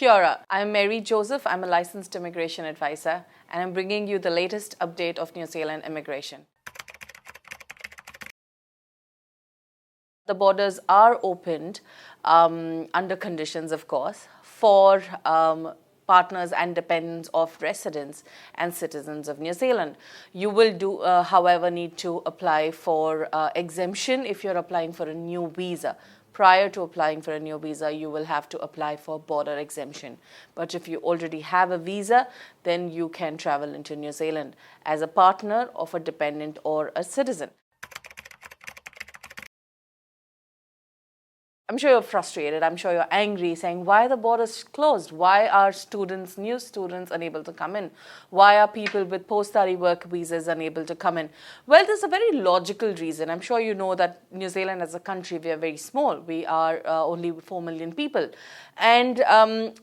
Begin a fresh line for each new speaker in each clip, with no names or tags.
Kia ora. I'm Mary Joseph. I'm a licensed immigration advisor, and I'm bringing you the latest update of New Zealand immigration. The borders are opened under conditions, of course, for partners and dependents of residents and citizens of New Zealand. You will however, need to apply for exemption if you're applying for a new visa. Prior to applying for a new visa, you will have to apply for border exemption. But if you already have a visa, then you can travel into New Zealand as a partner of a dependent or a citizen. I'm sure you're frustrated, I'm sure you're angry, saying, why are the borders closed? Why are new students unable to come in? Why are people with post-study work visas unable to come in? Well, there's a very logical reason. I'm sure you know that New Zealand as a country, we are very small. We are only 4 million people. And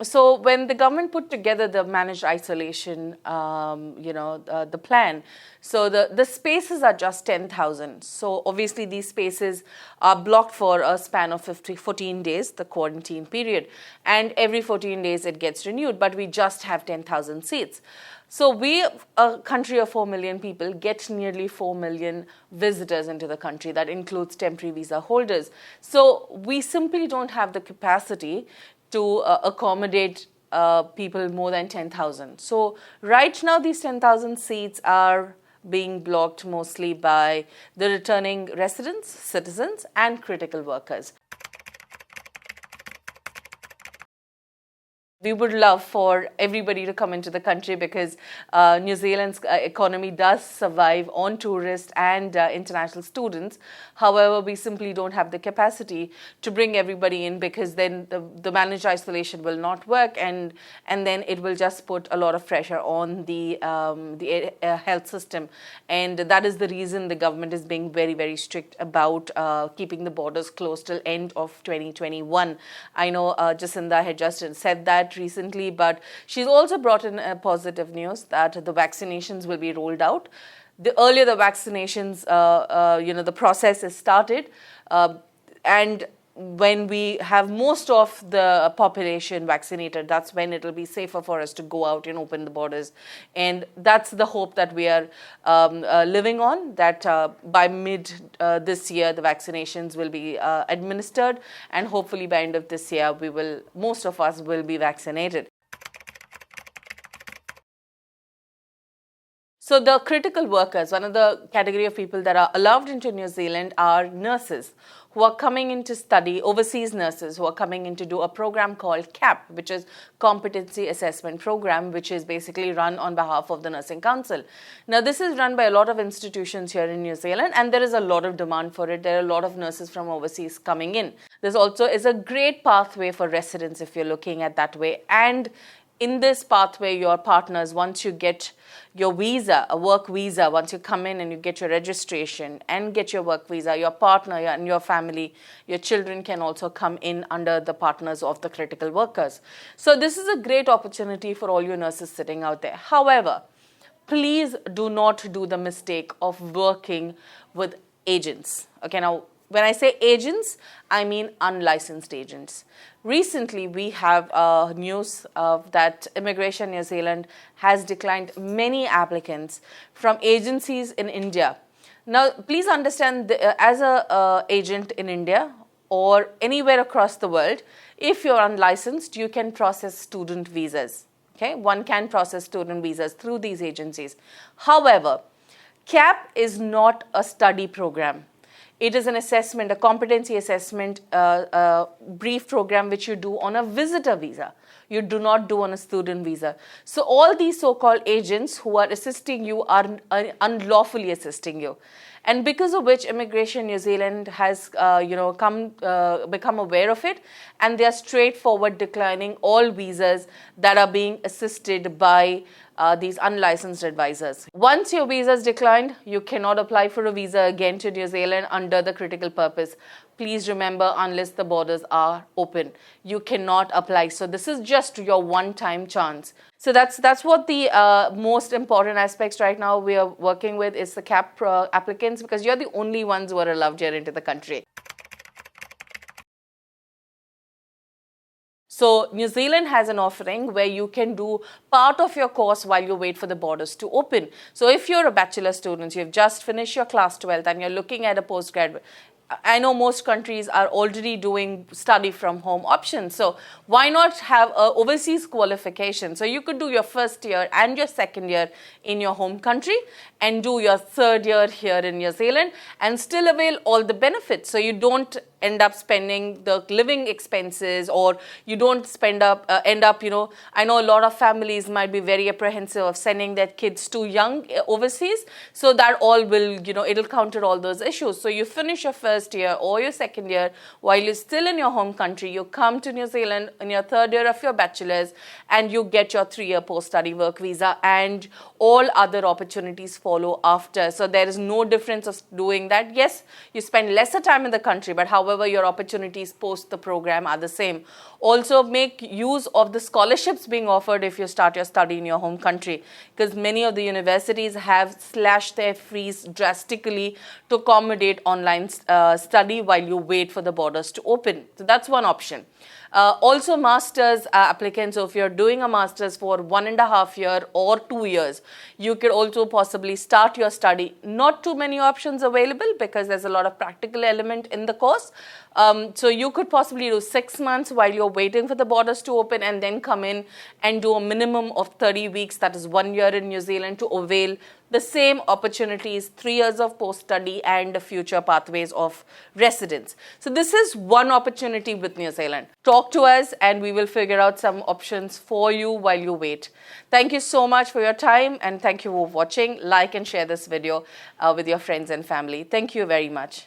so when the government put together the managed isolation, the plan, so the spaces are just 10,000. So obviously these spaces are blocked for a span of 14 days, the quarantine period. And every 14 days it gets renewed, but we just have 10,000 seats. So we, a country of 4 million people, get nearly 4 million visitors into the country. That includes temporary visa holders. So we simply don't have the capacity to accommodate people more than 10,000. So right now these 10,000 seats are being blocked mostly by the returning residents, citizens, and critical workers. We would love for everybody to come into the country because New Zealand's economy does survive on tourists and international students. However, we simply don't have the capacity to bring everybody in because then the managed isolation will not work, and then it will just put a lot of pressure on the health system. And that is the reason the government is being very, very strict about keeping the borders closed till end of 2021. I know Jacinda had just said that recently, but she's also brought in positive news that the vaccinations will be rolled out. The earlier the vaccinations, the process is started, and when we have most of the population vaccinated, that's when it'll be safer for us to go out and open the borders. And that's the hope that we are living on, that by mid this year, the vaccinations will be administered, and hopefully by end of this year, most of us will be vaccinated. So the critical workers, one of the category of people that are allowed into New Zealand are nurses who are coming in to study, overseas nurses who are coming in to do a program called CAP, which is Competency Assessment Program, which is basically run on behalf of the Nursing Council. Now, this is run by a lot of institutions here in New Zealand, and there is a lot of demand for it. There are a lot of nurses from overseas coming in. This also is a great pathway for residents if you're looking at that way. And in this pathway, your partners, once you get your visa, a work visa, once you come in and you get your registration and get your work visa, your partner and your family, your children can also come in under the partners of the critical workers. So this is a great opportunity for all your nurses sitting out there. However, please do not do the mistake of working with agents. Okay, now, when I say agents, I mean unlicensed agents. Recently, we have news that Immigration New Zealand has declined many applicants from agencies in India. Now, please understand, as an agent in India or anywhere across the world, if you're unlicensed, you can process student visas. Okay, one can process student visas through these agencies. However, CAP is not a study program. It is an assessment, a competency assessment brief program which you do on a visitor visa. You do not do on a student visa. So all these so-called agents who are assisting you are unlawfully assisting you. And because of which Immigration New Zealand has become aware of it, and they are straightforward declining all visas that are being assisted by these unlicensed advisors. Once your visa is declined, you cannot apply for a visa again to New Zealand under the critical purpose. Please remember, unless the borders are open, you cannot apply. So this is just your one-time chance. So that's what the most important aspects right now we are working with is the CAP applicants, because you're the only ones who are allowed here into the country. So New Zealand has an offering where you can do part of your course while you wait for the borders to open. So if you're a bachelor student, you've just finished your class 12 and you're looking at a postgraduate, I know most countries are already doing study from home options. So why not have a overseas qualification? So you could do your first year and your second year in your home country and do your third year here in New Zealand and still avail all the benefits. So you don't end up spending the living expenses, or you don't end up, I know a lot of families might be very apprehensive of sending their kids too young overseas. So that all will, it'll counter all those issues. So you finish your first year or your second year while you're still in your home country, you come to New Zealand in your third year of your bachelor's and you get your 3-year post-study work visa, and all other opportunities follow after. So there is no difference of doing that. Yes, you spend lesser time in the country, but however, your opportunities post the program are the same. Also, make use of the scholarships being offered if you start your study in your home country, because many of the universities have slashed their fees drastically to accommodate online study while you wait for the borders to open. So that's one option. Also, master's applicants, so if you're doing a master's for 1.5 years or 2 years, you could also possibly start your study. Not too many options available because there's a lot of practical element in the course. So you could possibly do 6 months while you're waiting for the borders to open, and then come in and do a minimum of 30 weeks, that is 1 year in New Zealand, to avail the same opportunities, 3 years of post-study and the future pathways of residence. So this is one opportunity with New Zealand. Talk to us and we will figure out some options for you while you wait. Thank you so much for your time, and thank you for watching. Like and share this video with your friends and family. Thank you very much.